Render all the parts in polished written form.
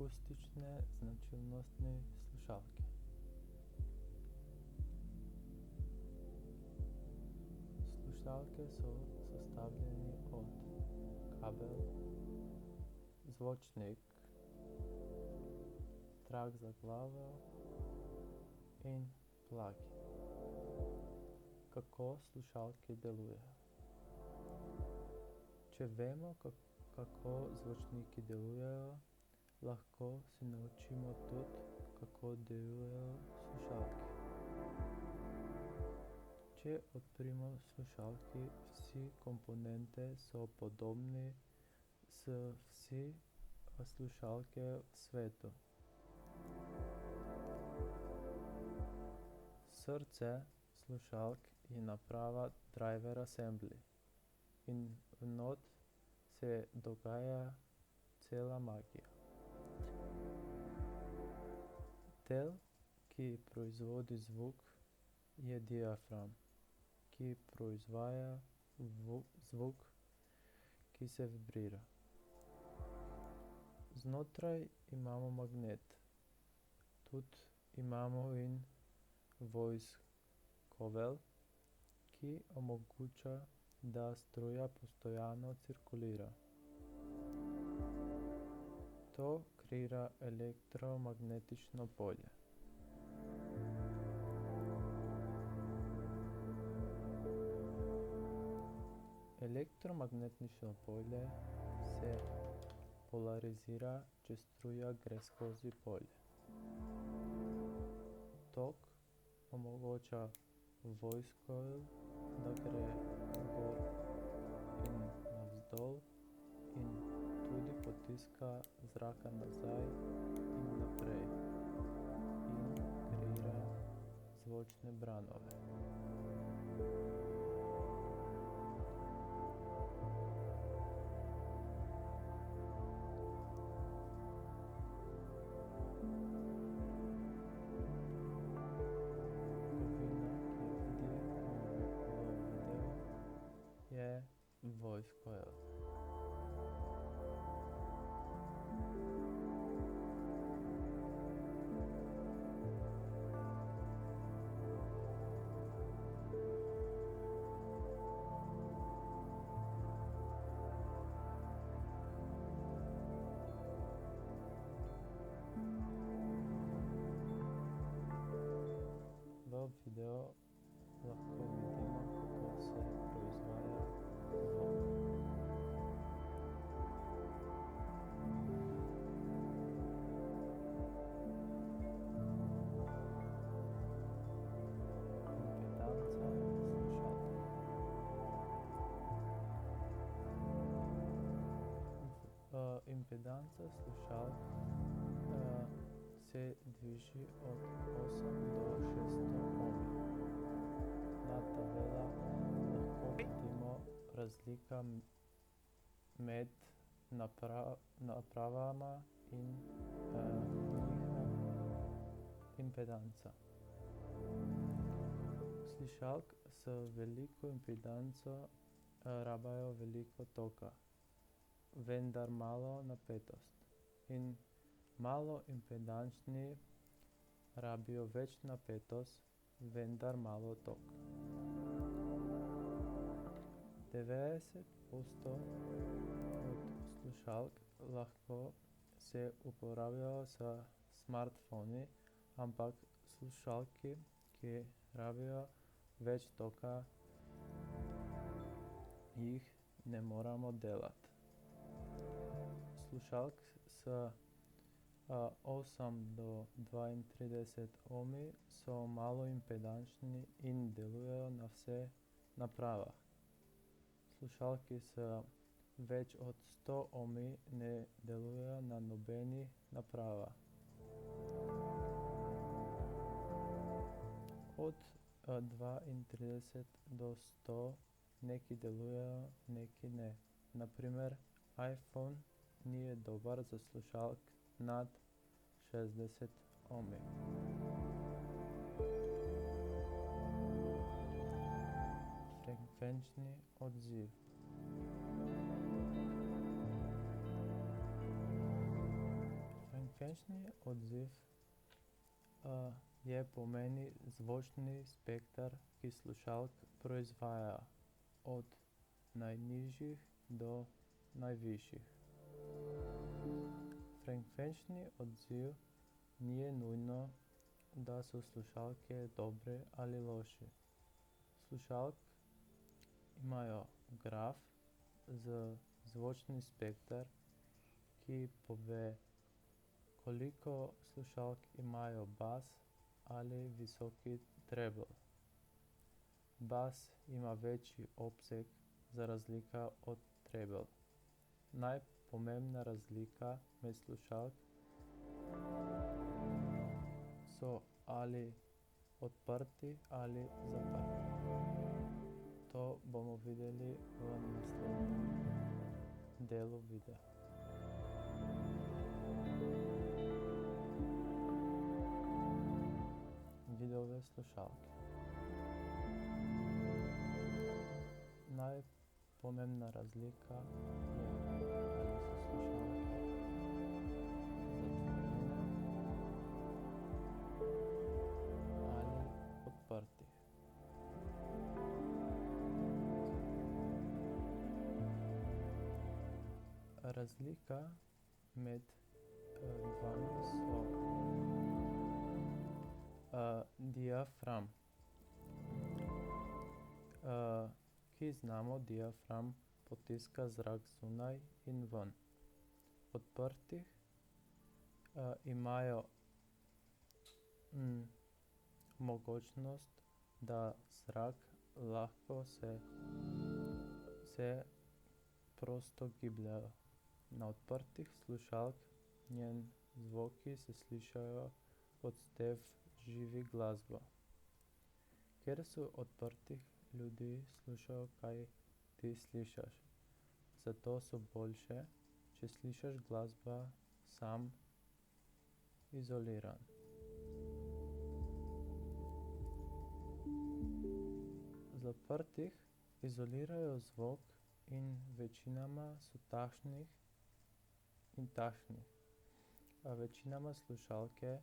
akustične značilnosti slušalke. Slušalke so sestavljene od kabel, zvočnik, trak za glavo in plug. Kako slušalke delujejo? Če vemo, kako zvočniki delujejo, lahko se naučimo tudi, kako delujejo slušalke. Če odpremo slušalke, vsi komponente so podobni s vsi slušalke v svetu. Srce slušalk je naprava driver assembly in not se dogaja cela magija. Del, ki proizvodi zvok, je diafram, ki proizvaja zvok, ki se vibrira. Znotraj imamo magnet. Tudi imamo in voice coil, ki omogoča, da struja postojano cirkulira. To kreira elektromagnetično polje. Elektromagnetično polje se polarizira, če struja gre skozi polje. Tok omogoča voice coil, da gre gor in navzdol in tudi potiska zraka nazaj in naprej in kreira zvočne branove. Je voice coil. V videu lahko vidimo, kako se proizvaja zvok. Impedanca slušalk. Impedanca slušalk se dviži od 8 do 600 ohmov. Na tabelah lahko vidimo razlika med napravama in njihova impedanca. Slušalke z veliko impedanco rabijo veliko toka, vendar malo napetost. In malo impedančni rabijo več napetost, vendar malo tok. 90% od slušalk lahko se uporabljajo s smartphoni, ampak slušalke, ki rabijo več toka, jih ne moremo delati. Slušalke s 8 do 32 ohmi so malo impedančni in delujejo na vseh napravah. Slušalke s več od 100 ohmi ne delujejo na nobenih napravah. Od 32 do 100 neki delujejo, neki ne. Na primer, iPhone ni dober za slušalke nad 60 ohmi. Frekvenčni odziv. Frekvenčni odziv je pomeni zvočni spekter, ki slušalk proizvaja od najnižjih do najvišjih. Frekvenčni odziv ni nujno, da so slušalke dobre ali loše. Slušalke imajo graf z zvočni spekter, ki pove, koliko slušalk imajo bas ali visoki treble. Bas ima večji obseg za razlika od treble. Najpomembna razlika med slušalk so ali odprti ali zaprti. To bomo videli v naslednjem delu videa. Vidove slušalke. Najpomembna razlika je, ali so slušalke zatvorjene ali odprti. Razlika med vami so diafram. Ki znamo, diafram potiska zrak zunaj in ven. Odprtih imajo mogočnost, da zrak lahko se prosto gibljejo. Na odprtih slušalk njen zvoki se slišijo, kot ste v živi glasbo. Ker so odprtih, ljudi slušajo, kaj ti slišiš. Zato so boljše, če slišiš glasba sam izoliran. Zaprtih izolirajo zvok in večinoma so takšnih in takšnih. Večinoma slušalke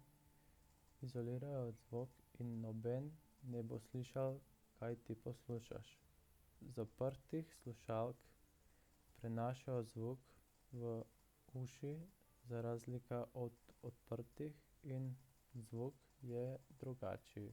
izolirajo zvok in noben ne bo slišal, kaj ti poslušaš. Zaprtih slušalk prenašajo zvok v uši, za razlika od odprtih, in zvok je drugačen.